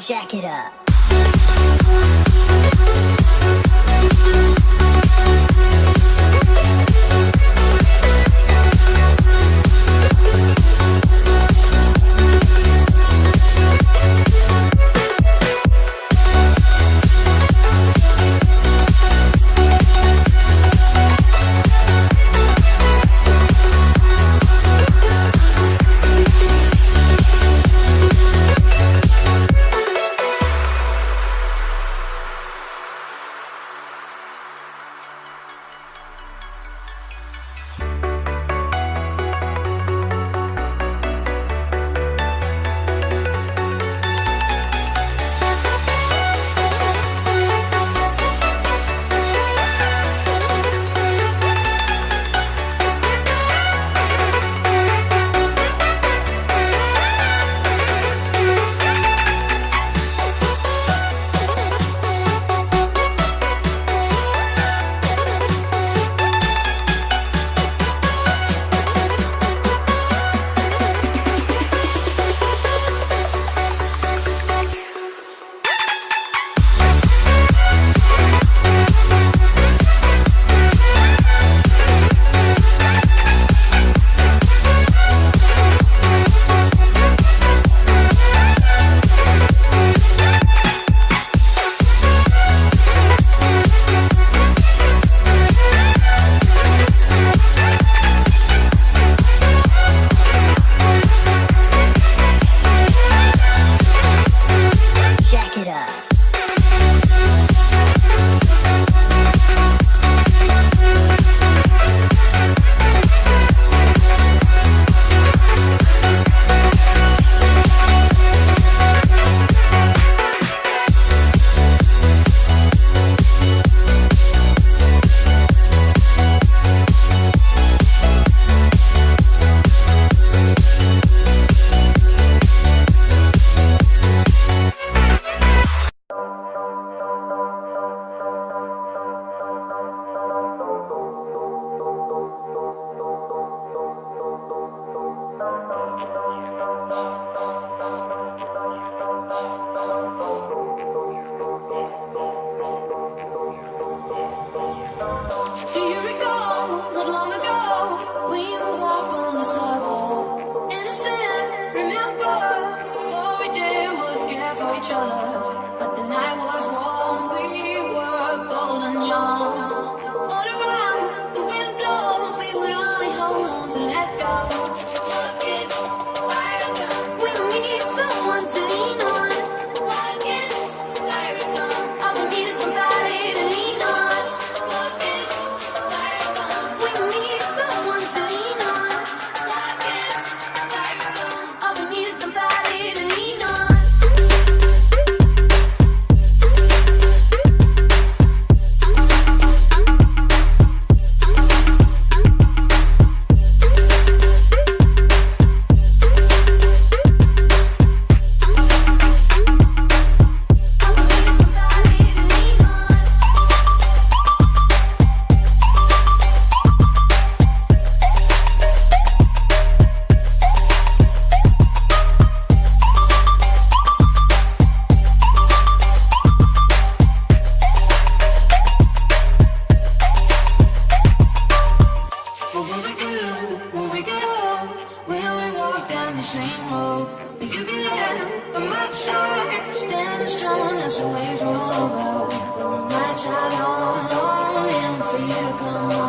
Jack it up. But the night was warm, we were bold and young. All around, the wind blows, we would only hold on to let go. Love is like a gun. We need someone to lean on. Love is like a gun. All we need is somebody to lean on. Love is like a gun. We need someone to lean on. Love is like a gun. All we need is somebody to lean on. Same road, will you be there by my side? Standing strong as the waves roll over. When the nights are long, longing for you to come.